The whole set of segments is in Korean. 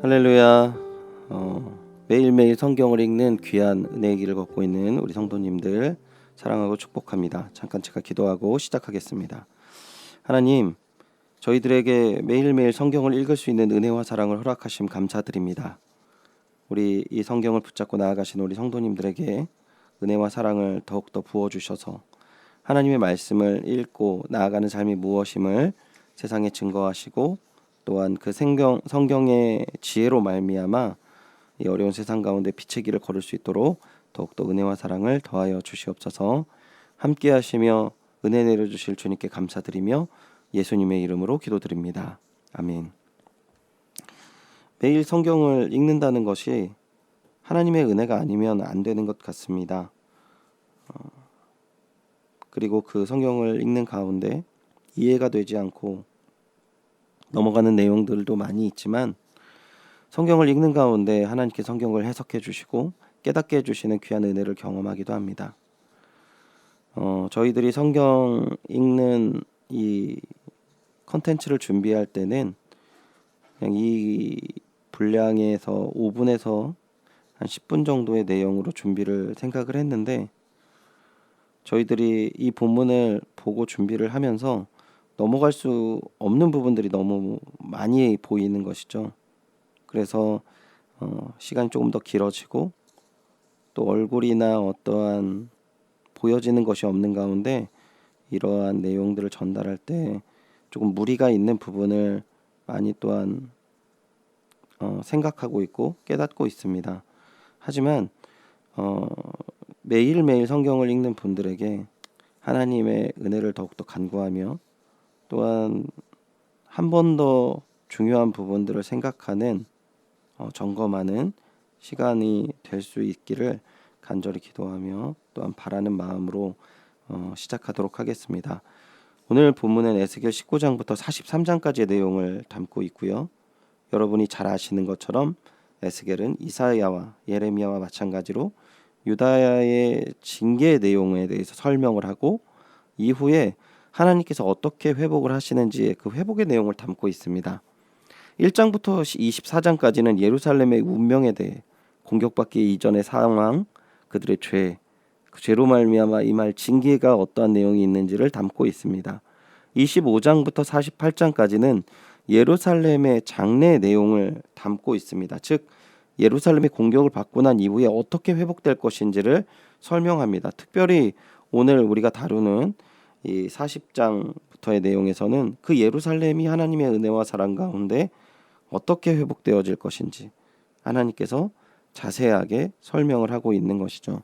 할렐루야. 매일매일 성경을 읽는 귀한 은혜의 길을 걷고 있는 우리 성도님들 사랑하고 축복합니다. 잠깐 제가 기도하고 시작하겠습니다. 하나님, 저희들에게 매일매일 성경을 읽을 수 있는 은혜와 사랑을 허락하심 감사드립니다. 우리 이 성경을 붙잡고 나아가신 우리 성도님들에게 은혜와 사랑을 더욱더 부어주셔서 하나님의 말씀을 읽고 나아가는 삶이 무엇임을 세상에 증거하시고 또한 그 성경의 지혜로 말미암아 이 어려운 세상 가운데 빛의 길을 걸을 수 있도록 더욱더 은혜와 사랑을 더하여 주시옵소서. 함께 하시며 은혜 내려주실 주님께 감사드리며 예수님의 이름으로 기도드립니다. 아멘. 매일 성경을 읽는다는 것이 하나님의 은혜가 아니면 안 되는 것 같습니다. 그리고 그 성경을 읽는 가운데 이해가 되지 않고 넘어가는 내용들도 많이 있지만 성경을 읽는 가운데 하나님께 성경을 해석해 주시고 깨닫게 해주시는 귀한 은혜를 경험하기도 합니다. 저희들이 성경 읽는 이 컨텐츠를 준비할 때는 그냥 이 분량에서 5분에서 한 10분 정도의 내용으로 준비를 생각을 했는데 저희들이 이 본문을 보고 준비를 하면서 넘어갈 수 없는 부분들이 너무 많이 보이는 것이죠. 그래서 시간이 조금 더 길어지고 또 얼굴이나 어떠한 보여지는 것이 없는 가운데 이러한 내용들을 전달할 때 조금 무리가 있는 부분을 많이 또한 생각하고 있고 깨닫고 있습니다. 하지만 매일매일 성경을 읽는 분들에게 하나님의 은혜를 더욱더 간구하며 또한 한 번 더 중요한 부분들을 생각하는 점검하는 시간이 될 수 있기를 간절히 기도하며 또한 바라는 마음으로 시작하도록 하겠습니다. 오늘 본문은 에스겔 19장부터 43장까지의 내용을 담고 있고요. 여러분이 잘 아시는 것처럼 에스겔은 이사야와 예레미야와 마찬가지로 유다야의 징계의 내용에 대해서 설명을 하고 이후에 하나님께서 어떻게 회복을 하시는지 그 회복의 내용을 담고 있습니다. 1장부터 24장까지는 예루살렘의 운명에 대해 공격받기 이전의 상황, 그들의 죄, 그 죄로 말미암아 임할 징계가 어떠한 내용이 있는지를 담고 있습니다. 25장부터 48장까지는 예루살렘의 장래의 내용을 담고 있습니다. 즉 예루살렘이 공격을 받고 난 이후에 어떻게 회복될 것인지를 설명합니다. 특별히 오늘 우리가 다루는 이 40장부터의 내용에서는 그 예루살렘이 하나님의 은혜와 사랑 가운데 어떻게 회복되어질 것인지 하나님께서 자세하게 설명을 하고 있는 것이죠.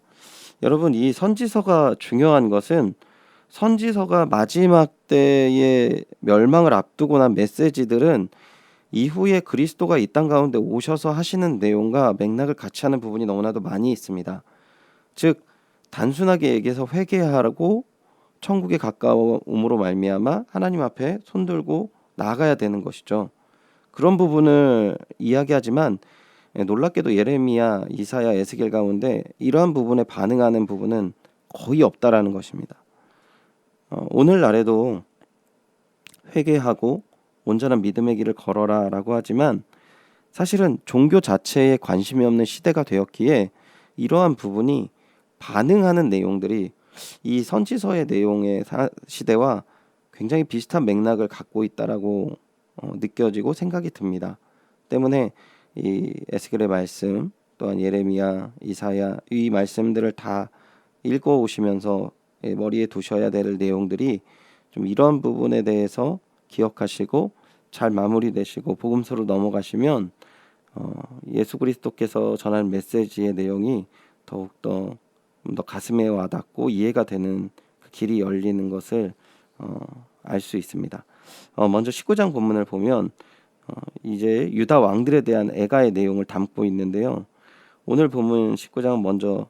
여러분, 이 선지서가 중요한 것은 선지서가 마지막 때의 멸망을 앞두고 난 메시지들은 이후에 그리스도가 이 땅 가운데 오셔서 하시는 내용과 맥락을 같이 하는 부분이 너무나도 많이 있습니다. 즉 단순하게 얘기해서 회개하고 천국에 가까움으로 말미암아 하나님 앞에 손들고 나아가야 되는 것이죠. 그런 부분을 이야기하지만 놀랍게도 예레미야, 이사야, 에스겔 가운데 이러한 부분에 반응하는 부분은 거의 없다라는 것입니다. 오늘날에도 회개하고 온전한 믿음의 길을 걸어라 라고 하지만 사실은 종교 자체에 관심이 없는 시대가 되었기에 이러한 부분이 반응하는 내용들이 이 선지서의 내용의 시대와 굉장히 비슷한 맥락을 갖고 있다라고 느껴지고 생각이 듭니다. 때문에 이 에스겔의 말씀 또한 예레미야, 이사야 이 말씀들을 다 읽어오시면서 머리에 두셔야 될 내용들이 좀 이런 부분에 대해서 기억하시고 잘 마무리되시고 복음서로 넘어가시면 예수 그리스도께서 전할 메시지의 내용이 더욱더 더 가슴에 와닿고 이해가 되는 그 길이 열리는 것을 알 수 있습니다. 먼저 19장 본문을 보면 이제 유다 왕들에 대한 애가의 내용을 담고 있는데요. 오늘 본문 19장은 먼저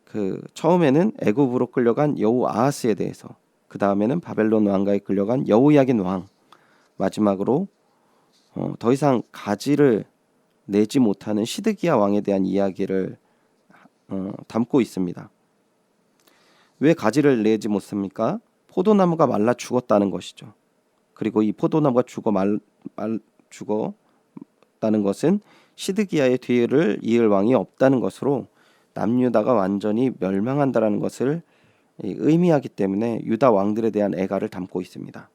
그 처음에는 애굽으로 끌려간 여호아하스에 대해서, 그 다음에는 바벨론 왕가에 끌려간 여호야긴 왕, 마지막으로 더 이상 가지를 내지 못하는 시드기야 왕에 대한 이야기를 담고 있습니다. 왜 가지를 내지 못합니까? 포도나무가 말라 죽었다는 것이죠. 그리고 이 포도나무가 죽어 없다는 것은 시드기야의 뒤를 이을 왕이 없다는 것으로 남유다가 완전히 멸망한다라는 것을 의미하기 때문에 유다 왕들에 대한 애가를 담고 있습니다.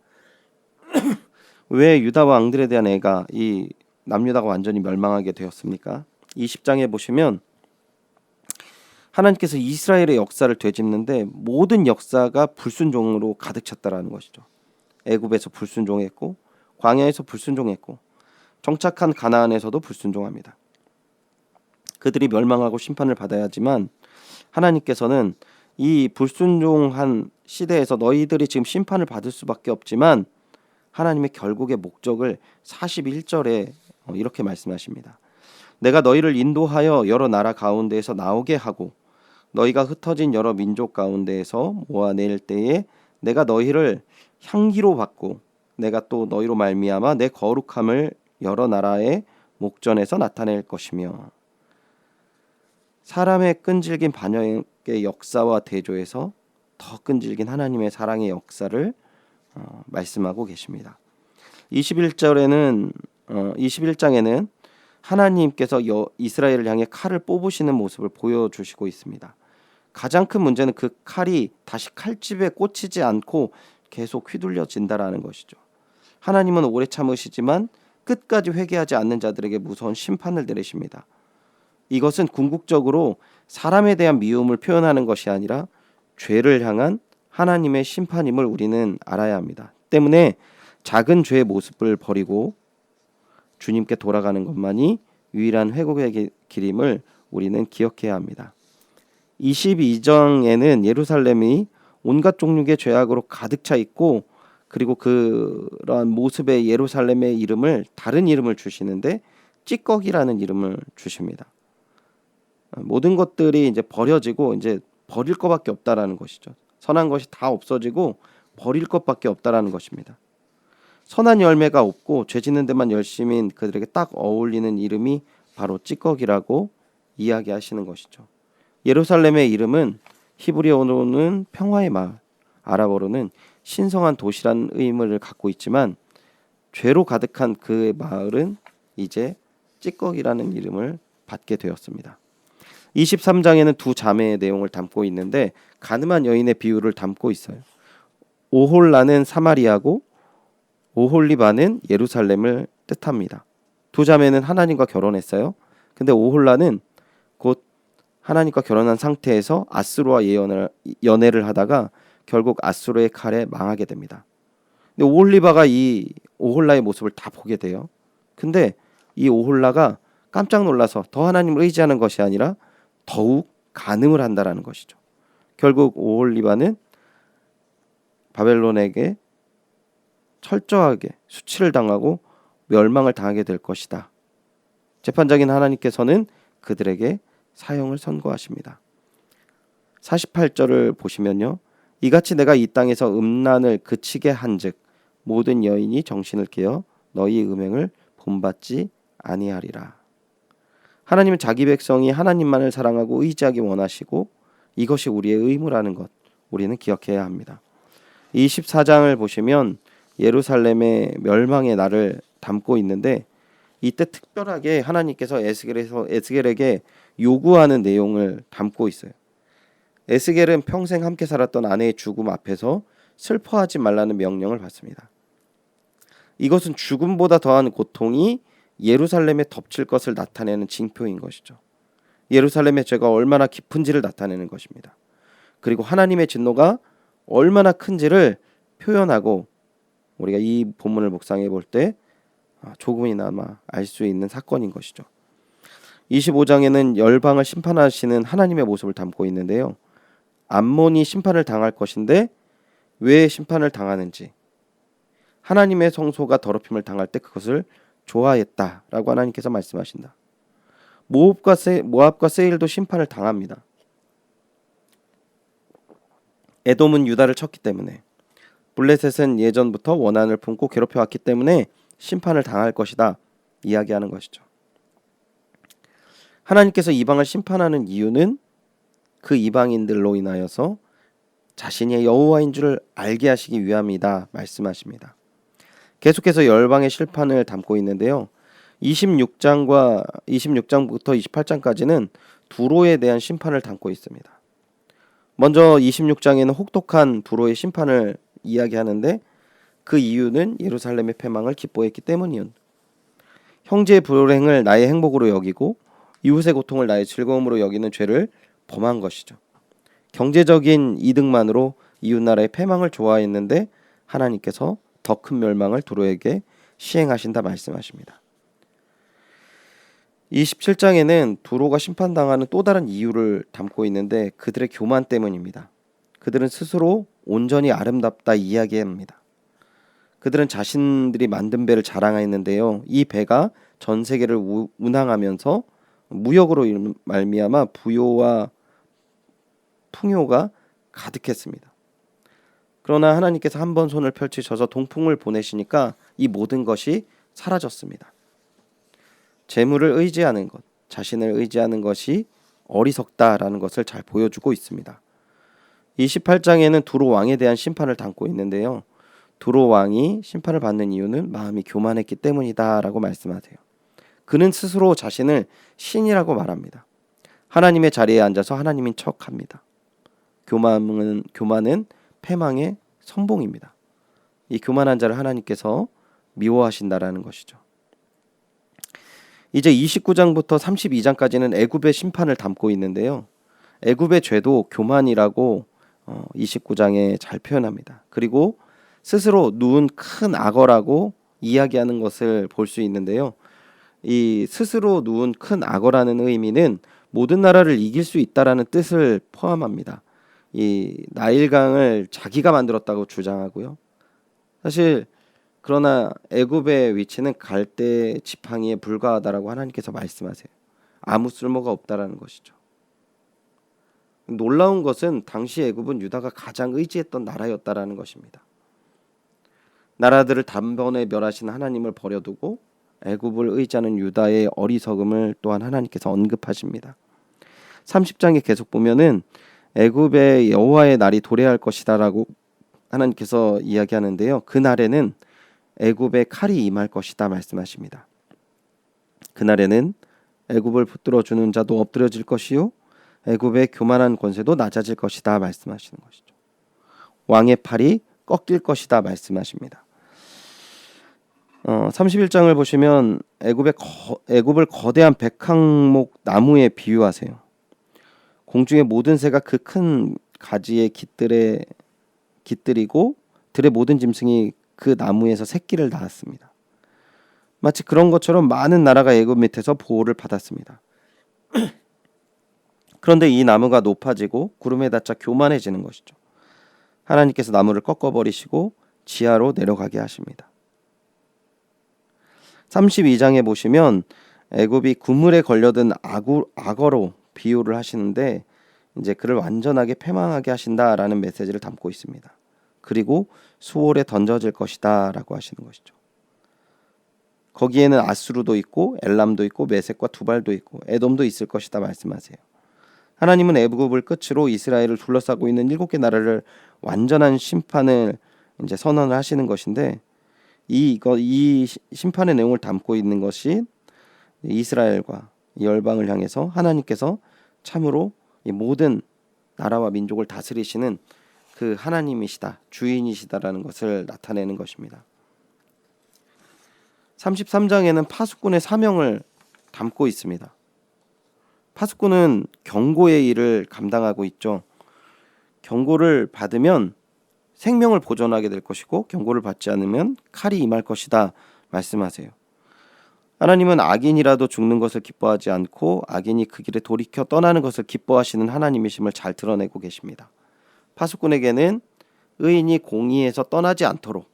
왜 유다 왕들에 대한 애가 이 남유다가 완전히 멸망하게 되었습니까? 20장에 보시면 하나님께서 이스라엘의 역사를 되짚는데 모든 역사가 불순종으로 가득 찼다라는 것이죠. 애굽에서 불순종했고 광야에서 불순종했고 정착한 가나안에서도 불순종합니다. 그들이 멸망하고 심판을 받아야 하지만 하나님께서는 이 불순종한 시대에서 너희들이 지금 심판을 받을 수밖에 없지만 하나님의 결국의 목적을 41절에 이렇게 말씀하십니다. 내가 너희를 인도하여 여러 나라 가운데에서 나오게 하고 너희가 흩어진 여러 민족 가운데에서 모아낼 때에 내가 너희를 향기로 받고 내가 또 너희로 말미암아 내 거룩함을 여러 나라의 목전에서 나타낼 것이며 사람의 끈질긴 반역의 역사와 대조해서 더 끈질긴 하나님의 사랑의 역사를 말씀하고 계십니다. 21장에는 하나님께서 이스라엘을 향해 칼을 뽑으시는 모습을 보여주시고 있습니다. 가장 큰 문제는 그 칼이 다시 칼집에 꽂히지 않고 계속 휘둘려진다라는 것이죠. 하나님은 오래 참으시지만 끝까지 회개하지 않는 자들에게 무서운 심판을 내리십니다. 이것은 궁극적으로 사람에 대한 미움을 표현하는 것이 아니라 죄를 향한 하나님의 심판임을 우리는 알아야 합니다. 때문에 작은 죄의 모습을 버리고 주님께 돌아가는 것만이 유일한 회복의 길임을 우리는 기억해야 합니다. 22장에는 예루살렘이 온갖 종류의 죄악으로 가득 차 있고 그리고 그러한 모습의 예루살렘의 이름을 다른 이름을 주시는데 찌꺼기라는 이름을 주십니다. 모든 것들이 이제 버려지고 이제 버릴 것밖에 없다라는 것이죠. 선한 것이 다 없어지고 버릴 것밖에 없다라는 것입니다. 선한 열매가 없고 죄 짓는 데만 열심인 그들에게 딱 어울리는 이름이 바로 찌꺼기라고 이야기하시는 것이죠. 예루살렘의 이름은 히브리어로는 평화의 마을, 아랍어로는 신성한 도시라는 의미를 갖고 있지만 죄로 가득한 그 마을은 이제 찌꺼기라는 이름을 받게 되었습니다. 23장에는 두 자매의 내용을 담고 있는데 가늠한 여인의 비유를 담고 있어요. 오홀라는 사마리아고 오홀리바는 예루살렘을 뜻합니다. 두 자매는 하나님과 결혼했어요. 근데 오홀라는 곧 하나님과 결혼한 상태에서 아수르와 연애를 하다가 결국 아수르의 칼에 망하게 됩니다. 근데 오홀리바가 이 오홀라의 모습을 다 보게 돼요. 근데 이 오홀라가 깜짝 놀라서 더 하나님을 의지하는 것이 아니라 더욱 간음을 한다라는 것이죠. 결국 오홀리바는 바벨론에게 철저하게 수치를 당하고 멸망을 당하게 될 것이다. 재판장인 하나님께서는 그들에게 사형을 선고하십니다. 48절을 보시면요. 이같이 내가 이 땅에서 음란을 그치게 한즉 모든 여인이 정신을 깨어 너희 음행을 본받지 아니하리라. 하나님은 자기 백성이 하나님만을 사랑하고 의지하기 원하시고 이것이 우리의 의무라는 것 우리는 기억해야 합니다. 24장을 보시면 예루살렘의 멸망의 날을 담고 있는데 이때 특별하게 하나님께서 에스겔에게 요구하는 내용을 담고 있어요. 에스겔은 평생 함께 살았던 아내의 죽음 앞에서 슬퍼하지 말라는 명령을 받습니다. 이것은 죽음보다 더한 고통이 예루살렘에 덮칠 것을 나타내는 징표인 것이죠. 예루살렘의 죄가 얼마나 깊은지를 나타내는 것입니다. 그리고 하나님의 진노가 얼마나 큰지를 표현하고 우리가 이 본문을 묵상해 볼 때 조금이나마 알 수 있는 사건인 것이죠. 25장에는 열방을 심판하시는 하나님의 모습을 담고 있는데요. 암몬이 심판을 당할 것인데 왜 심판을 당하는지 하나님의 성소가 더럽힘을 당할 때 그것을 좋아했다라고 하나님께서 말씀하신다. 모압과 세일도 심판을 당합니다. 에돔은 유다를 쳤기 때문에 블레셋은 예전부터 원한을 품고 괴롭혀왔기 때문에 심판을 당할 것이다 이야기하는 것이죠. 하나님께서 이방을 심판하는 이유는 그 이방인들로 인하여서 자신이 여호와인 줄을 알게 하시기 위함이다 말씀하십니다. 계속해서 열방의 심판을 담고 있는데요. 26장부터 28장까지는 두로에 대한 심판을 담고 있습니다. 먼저 26장에는 혹독한 두로의 심판을 이야기하는데 그 이유는 예루살렘의 패망을 기뻐했기 때문이온. 형제의 불행을 나의 행복으로 여기고 이웃의 고통을 나의 즐거움으로 여기는 죄를 범한 것이죠. 경제적인 이득만으로 이웃 나라의 패망을 좋아했는데 하나님께서 더 큰 멸망을 두로에게 시행하신다 말씀하십니다. 27장에는 두로가 심판당하는 또 다른 이유를 담고 있는데 그들의 교만 때문입니다. 그들은 스스로 온전히 아름답다 이야기합니다. 그들은 자신들이 만든 배를 자랑했는데요. 이 배가 전 세계를 운항하면서 무역으로 말미암아 부요와 풍요가 가득했습니다. 그러나 하나님께서 한 번 손을 펼치셔서 동풍을 보내시니까 이 모든 것이 사라졌습니다. 재물을 의지하는 것, 자신을 의지하는 것이 어리석다라는 것을 잘 보여주고 있습니다. 28장에는 두로 왕에 대한 심판을 담고 있는데요. 두로 왕이 심판을 받는 이유는 마음이 교만했기 때문이다라고 말씀하세요. 그는 스스로 자신을 신이라고 말합니다. 하나님의 자리에 앉아서 하나님인 척합니다. 교만은 패망의 선봉입니다. 이 교만한 자를 하나님께서 미워하신다라는 것이죠. 이제 29장부터 32장까지는 애굽의 심판을 담고 있는데요. 애굽의 죄도 교만이라고 29장에 잘 표현합니다. 그리고 스스로 누운 큰 악어라고 이야기하는 것을 볼 수 있는데요. 이 스스로 누운 큰 악어라는 의미는 모든 나라를 이길 수 있다라는 뜻을 포함합니다. 이 나일강을 자기가 만들었다고 주장하고요. 사실 그러나 애굽의 위치는 갈대 지팡이에 불과하다라고 하나님께서 말씀하세요. 아무 쓸모가 없다라는 것이죠. 놀라운 것은 당시 애굽은 유다가 가장 의지했던 나라였다라는 것입니다. 나라들을 단번에 멸하신 하나님을 버려두고 애굽을 의지하는 유다의 어리석음을 또한 하나님께서 언급하십니다. 30장에 계속 보면은 애굽의 여호와의 날이 도래할 것이다라고 하나님께서 이야기하는데요. 그 날에는 애굽의 칼이 임할 것이다 말씀하십니다. 그날에는 애굽을 붙들어 주는 자도 엎드려질 것이요 애굽의 교만한 권세도 낮아질 것이다 말씀하시는 것이죠. 왕의 팔이 꺾일 것이다 말씀하십니다. 31장을 보시면 애굽을 거대한 백항목 나무에 비유하세요. 공중의 모든 새가 그 큰 가지에 깃들이고 들의 모든 짐승이 그 나무에서 새끼를 낳았습니다. 마치 그런 것처럼 많은 나라가 애굽 밑에서 보호를 받았습니다. 그런데 이 나무가 높아지고 구름에 닿자 교만해지는 것이죠. 하나님께서 나무를 꺾어버리시고 지하로 내려가게 하십니다. 32장에 보시면 애굽이 그물에 걸려든 악어로 비유를 하시는데 이제 그를 완전하게 패망하게 하신다라는 메시지를 담고 있습니다. 그리고 수월에 던져질 것이다라고 하시는 것이죠. 거기에는 아수르도 있고 엘람도 있고 메섹과 두발도 있고 에돔도 있을 것이다 말씀하세요. 하나님은 애굽을 끝으로 이스라엘을 둘러싸고 있는 7개 나라를 완전한 심판을 이제 선언을 하시는 것인데 이 심판의 내용을 담고 있는 것이 이스라엘과 열방을 향해서 하나님께서 참으로 이 모든 나라와 민족을 다스리시는 그 하나님이시다, 주인이시다라는 것을 나타내는 것입니다. 33장에는 파수꾼의 사명을 담고 있습니다. 파수꾼은 경고의 일을 감당하고 있죠. 경고를 받으면 생명을 보존하게 될 것이고 경고를 받지 않으면 칼이 임할 것이다 말씀하세요. 하나님은 악인이라도 죽는 것을 기뻐하지 않고 악인이 그 길에 돌이켜 떠나는 것을 기뻐하시는 하나님이심을 잘 드러내고 계십니다. 파수꾼에게는 의인이 공의에서 떠나지 않도록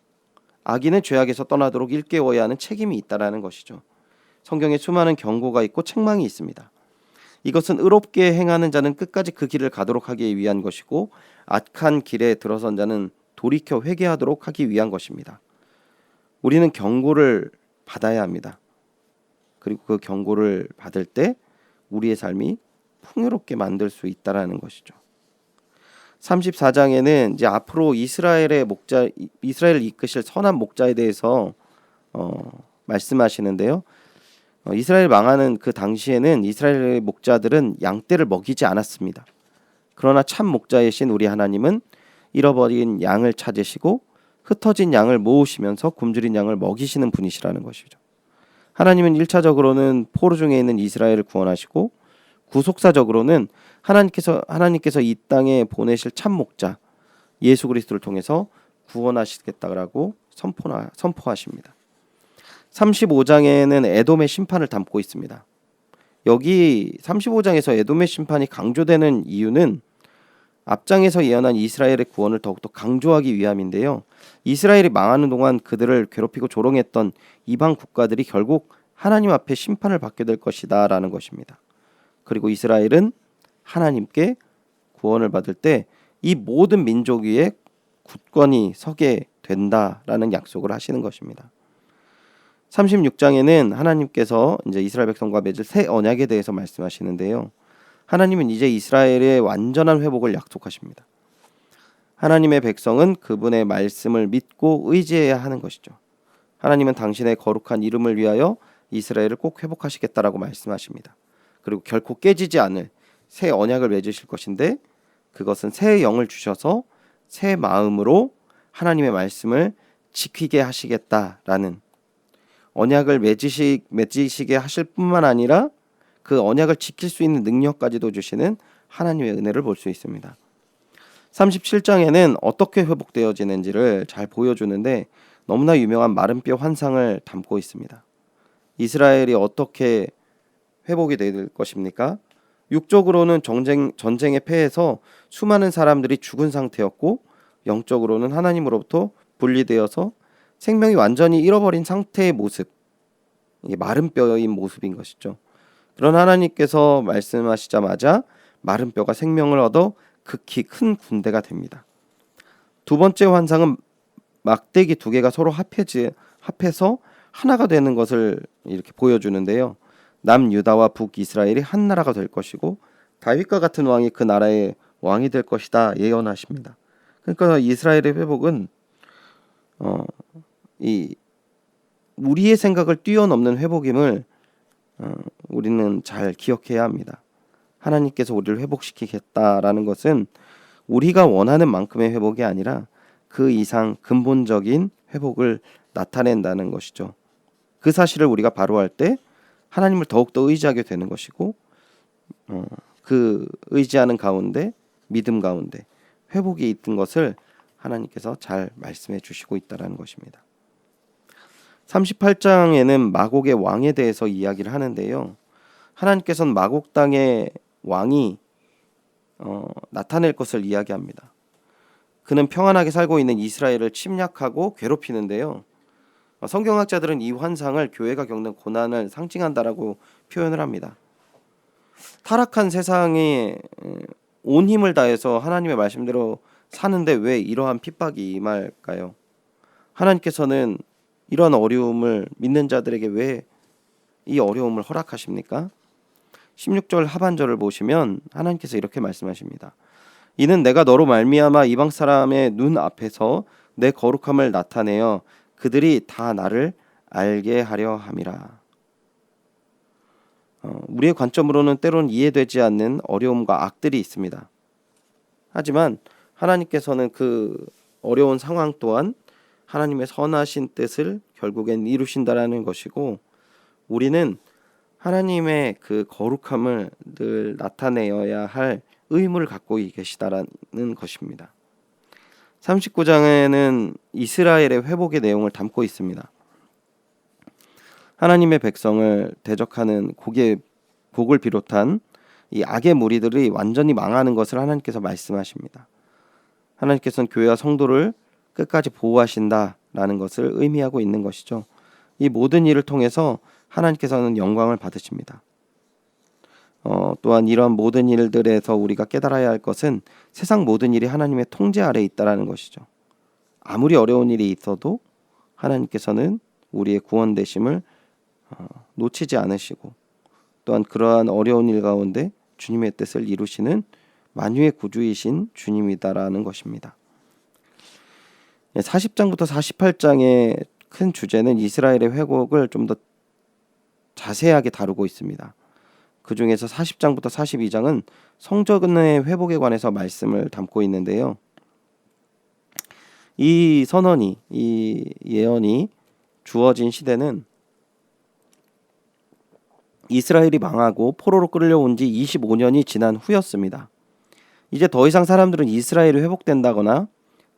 악인은 죄악에서 떠나도록 일깨워야 하는 책임이 있다라는 것이죠. 성경에 수많은 경고가 있고 책망이 있습니다. 이것은 의롭게 행하는 자는 끝까지 그 길을 가도록 하기 위한 것이고 악한 길에 들어선 자는 돌이켜 회개하도록 하기 위한 것입니다. 우리는 경고를 받아야 합니다. 그리고 그 경고를 받을 때 우리의 삶이 풍요롭게 만들 수 있다라는 것이죠. 34장에는 이제 앞으로 이스라엘을 이끄실 선한 목자에 대해서 말씀하시는데요. 이스라엘 망하는 그 당시에는 이스라엘의 목자들은 양떼를 먹이지 않았습니다. 그러나 참 목자이신 우리 하나님은 잃어버린 양을 찾으시고 흩어진 양을 모으시면서 굶주린 양을 먹이시는 분이시라는 것이죠. 하나님은 1차적으로는 포로 중에 있는 이스라엘을 구원하시고 구속사적으로는 하나님께서 이 땅에 보내실 참 목자 예수 그리스도를 통해서 구원하시겠다라고 선포하십니다. 35장에는 에돔의 심판을 담고 있습니다. 여기 35장에서 에돔의 심판이 강조되는 이유는 앞장에서 예언한 이스라엘의 구원을 더욱더 강조하기 위함인데요. 이스라엘이 망하는 동안 그들을 괴롭히고 조롱했던 이방 국가들이 결국 하나님 앞에 심판을 받게 될 것이다 라는 것입니다. 그리고 이스라엘은 하나님께 구원을 받을 때 이 모든 민족 위에 굳건히 서게 된다라는 약속을 하시는 것입니다. 36장에는 하나님께서 이제 이스라엘 백성과 맺을 새 언약에 대해서 말씀하시는데요. 하나님은 이제 이스라엘의 완전한 회복을 약속하십니다. 하나님의 백성은 그분의 말씀을 믿고 의지해야 하는 것이죠. 하나님은 당신의 거룩한 이름을 위하여 이스라엘을 꼭 회복하시겠다라고 말씀하십니다. 그리고 결코 깨지지 않을 새 언약을 맺으실 것인데 그것은 새 영을 주셔서 새 마음으로 하나님의 말씀을 지키게 하시겠다라는 언약을 맺으시게 하실 뿐만 아니라 그 언약을 지킬 수 있는 능력까지도 주시는 하나님의 은혜를 볼 수 있습니다. 37장에는 어떻게 회복되어지는지를 잘 보여주는데 너무나 유명한 마른 뼈 환상을 담고 있습니다. 이스라엘이 어떻게 회복이 될 것입니까? 육적으로는 전쟁에 패해서 수많은 사람들이 죽은 상태였고 영적으로는 하나님으로부터 분리되어서 생명이 완전히 잃어버린 상태의 모습, 이게 마른 뼈인 모습인 것이죠. 그런 하나님께서 말씀하시자마자 마른 뼈가 생명을 얻어 극히 큰 군대가 됩니다. 두 번째 환상은 막대기 두 개가 서로 합해서 하나가 되는 것을 이렇게 보여주는데요. 남유다와 북이스라엘이 한 나라가 될 것이고 다윗과 같은 왕이 그 나라의 왕이 될 것이다 예언하십니다. 그러니까 이스라엘의 회복은 이 우리의 생각을 뛰어넘는 회복임을 우리는 잘 기억해야 합니다. 하나님께서 우리를 회복시키겠다라는 것은 우리가 원하는 만큼의 회복이 아니라 그 이상 근본적인 회복을 나타낸다는 것이죠. 그 사실을 우리가 바로할 때 하나님을 더욱더 의지하게 되는 것이고 그 의지하는 가운데 믿음 가운데 회복이 있던 것을 하나님께서 잘 말씀해 주시고 있다는 것입니다. 38장에는 마곡의 왕에 대해서 이야기를 하는데요. 하나님께서는 마곡 땅의 왕이 나타낼 것을 이야기합니다. 그는 평안하게 살고 있는 이스라엘을 침략하고 괴롭히는데요. 성경학자들은 이 환상을 교회가 겪는 고난을 상징한다라고 표현을 합니다. 타락한 세상에 온 힘을 다해서 하나님의 말씀대로 사는데 왜 이러한 핍박이 임할까요? 하나님께서는 이러한 어려움을 믿는 자들에게 왜 이 어려움을 허락하십니까? 16절 하반절을 보시면 하나님께서 이렇게 말씀하십니다. 이는 내가 너로 말미암아 이방 사람의 눈 앞에서 내 거룩함을 나타내어 그들이 다 나를 알게 하려 함이라. 우리의 관점으로는 때로는 이해되지 않는 어려움과 악들이 있습니다. 하지만 하나님께서는 그 어려운 상황 또한 하나님의 선하신 뜻을 결국엔 이루신다라는 것이고 우리는 하나님의 그 거룩함을 늘 나타내어야 할 의무를 갖고 계시다라는 것입니다. 39장에는 이스라엘의 회복의 내용을 담고 있습니다. 하나님의 백성을 대적하는 곡을 비롯한 이 악의 무리들이 완전히 망하는 것을 하나님께서 말씀하십니다. 하나님께서는 교회와 성도를 끝까지 보호하신다라는 것을 의미하고 있는 것이죠. 이 모든 일을 통해서 하나님께서는 영광을 받으십니다. 또한 이런 모든 일들에서 우리가 깨달아야 할 것은 세상 모든 일이 하나님의 통제 아래에 있다라는 것이죠. 아무리 어려운 일이 있어도 하나님께서는 우리의 구원 되심을 놓치지 않으시고 또한 그러한 어려운 일 가운데 주님의 뜻을 이루시는 만유의 구주이신 주님이다라는 것입니다. 40장부터 48장의 큰 주제는 이스라엘의 회복을 좀 더 자세하게 다루고 있습니다. 그 중에서 40장부터 42장은 성전의 회복에 관해서 말씀을 담고 있는데요. 이 선언이, 이 예언이 주어진 시대는 이스라엘이 망하고 포로로 끌려온 지 25년이 지난 후였습니다. 이제 더 이상 사람들은 이스라엘이 회복된다거나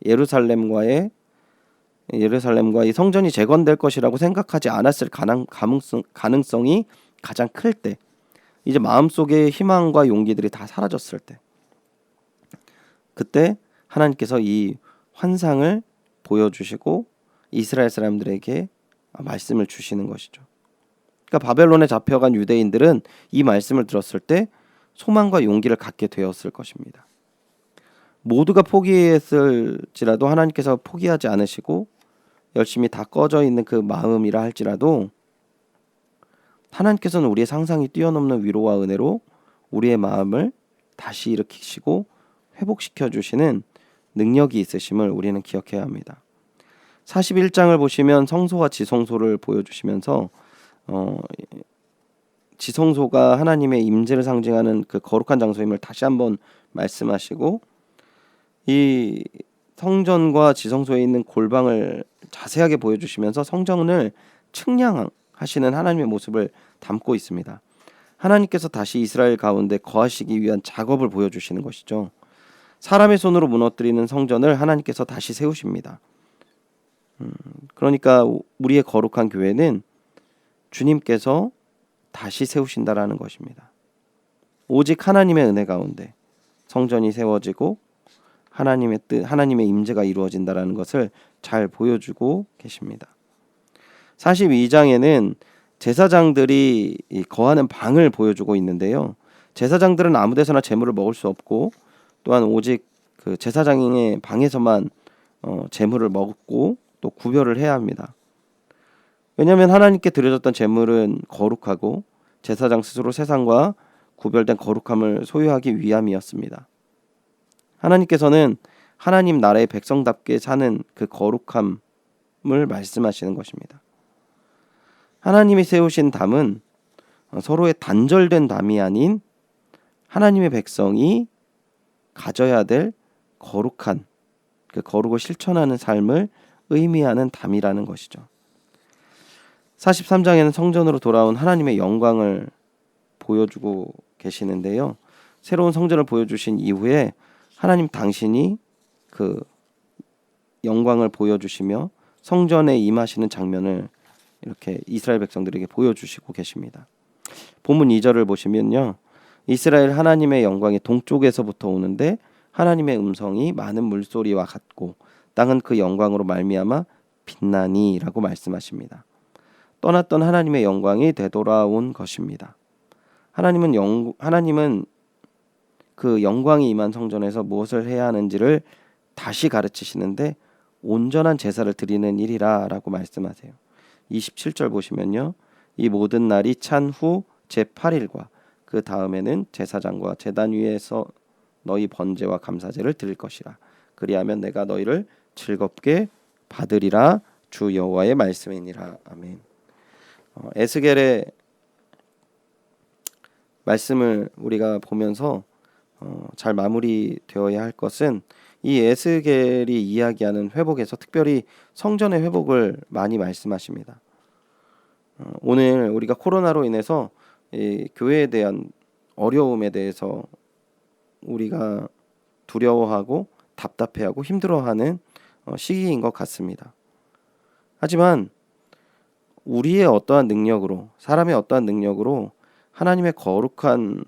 예루살렘과 이 성전이 재건될 것이라고 생각하지 않았을 가능성이 가장 클 때, 이제 마음속의 희망과 용기들이 다 사라졌을 때, 그때 하나님께서 이 환상을 보여주시고 이스라엘 사람들에게 말씀을 주시는 것이죠. 그러니까 바벨론에 잡혀간 유대인들은 이 말씀을 들었을 때 소망과 용기를 갖게 되었을 것입니다. 모두가 포기했을지라도 하나님께서 포기하지 않으시고 열심히 다 꺼져 있는 그 마음이라 할지라도 하나님께서는 우리의 상상이 뛰어넘는 위로와 은혜로 우리의 마음을 다시 일으키시고 회복시켜 주시는 능력이 있으심을 우리는 기억해야 합니다. 41장을 보시면 성소와 지성소를 보여주시면서 지성소가 하나님의 임재를 상징하는 그 거룩한 장소임을 다시 한번 말씀하시고, 이 성전과 지성소에 있는 골방을 자세하게 보여주시면서 성전을 측량하시는 하나님의 모습을 담고 있습니다. 하나님께서 다시 이스라엘 가운데 거하시기 위한 작업을 보여주시는 것이죠. 사람의 손으로 무너뜨리는 성전을 하나님께서 다시 세우십니다. 그러니까 우리의 거룩한 교회는 주님께서 다시 세우신다라는 것입니다. 오직 하나님의 은혜 가운데 성전이 세워지고 하나님의 뜻, 하나님의 임재가 이루어진다라는 것을 잘 보여주고 계십니다. 42장에는 제사장들이 거하는 방을 보여주고 있는데요. 제사장들은 아무 데서나 제물을 먹을 수 없고, 또한 오직 그 제사장의 방에서만 제물을 먹고 또 구별을 해야 합니다. 왜냐하면 하나님께 드려졌던 제물은 거룩하고 제사장 스스로 세상과 구별된 거룩함을 소유하기 위함이었습니다. 하나님께서는 하나님 나라의 백성답게 사는 그 거룩함을 말씀하시는 것입니다. 하나님이 세우신 담은 서로의 단절된 담이 아닌 하나님의 백성이 가져야 될 거룩한, 그 거룩을 실천하는 삶을 의미하는 담이라는 것이죠. 43장에는 성전으로 돌아온 하나님의 영광을 보여주고 계시는데요. 새로운 성전을 보여주신 이후에 하나님 당신이 그 영광을 보여주시며 성전에 임하시는 장면을 이렇게 이스라엘 백성들에게 보여주시고 계십니다. 본문 2절을 보시면요, 이스라엘 하나님의 영광이 동쪽에서부터 오는데 하나님의 음성이 많은 물소리와 같고 땅은 그 영광으로 말미암아 빛나니라고 말씀하십니다. 떠났던 하나님의 영광이 되돌아온 것입니다. 하나님은 그 영광이 임한 성전에서 무엇을 해야 하는지를 다시 가르치시는데 온전한 제사를 드리는 일이라 라고 말씀하세요. 27절 보시면요, 이 모든 날이 찬 후 제8일과 그 다음에는 제사장과 제단 위에서 너희 번제와 감사제를 드릴 것이라. 그리하면 내가 너희를 즐겁게 받으리라. 주 여호와의 말씀이니라. 아멘. 에스겔의 말씀을 우리가 보면서 잘 마무리되어야 할 것은, 이 에스겔이 이야기하는 회복에서 특별히 성전의 회복을 많이 말씀하십니다. 오늘 우리가 코로나로 인해서 이 교회에 대한 어려움에 대해서 우리가 두려워하고 답답해하고 힘들어하는 시기인 것 같습니다. 하지만 우리의 어떠한 능력으로, 사람의 어떠한 능력으로 하나님의 거룩한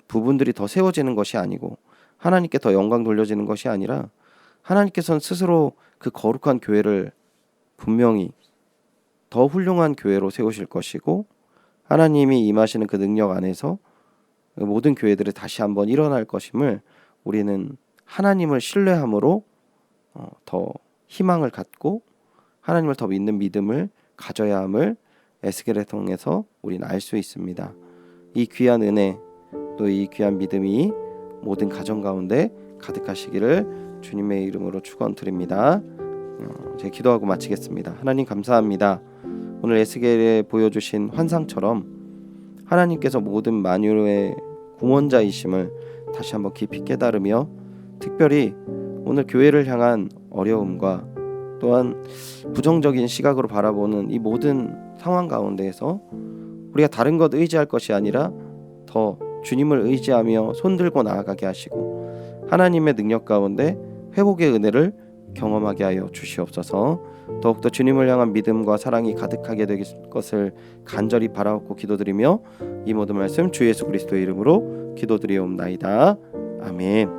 부분들이 더 세워지는 것이 아니고 하나님께 더 영광 돌려지는 것이 아니라 하나님께서는 스스로 그 거룩한 교회를 분명히 더 훌륭한 교회로 세우실 것이고, 하나님이 임하시는 그 능력 안에서 모든 교회들이 다시 한번 일어날 것임을 우리는 하나님을 신뢰함으로 더 희망을 갖고 하나님을 더 믿는 믿음을 가져야 함을 에스겔을 통해서 우리는 알 수 있습니다. 이 귀한 은혜, 또 이 귀한 믿음이 모든 가정 가운데 가득하시기를 주님의 이름으로 축원드립니다. 제가 기도하고 마치겠습니다. 하나님 감사합니다. 오늘 에스겔에 보여주신 환상처럼 하나님께서 모든 만유의 구원자이심을 다시 한번 깊이 깨달으며, 특별히 오늘 교회를 향한 어려움과 또한 부정적인 시각으로 바라보는 이 모든 상황 가운데에서 우리가 다른 것 의지할 것이 아니라 더 주님을 의지하며 손들고 나아가게 하시고 하나님의 능력 가운데 회복의 은혜를 경험하게 하여 주시옵소서. 더욱더 주님을 향한 믿음과 사랑이 가득하게 될 것을 간절히 바라옵고 기도드리며 이 모든 말씀 주 예수 그리스도의 이름으로 기도드리옵나이다. 아멘.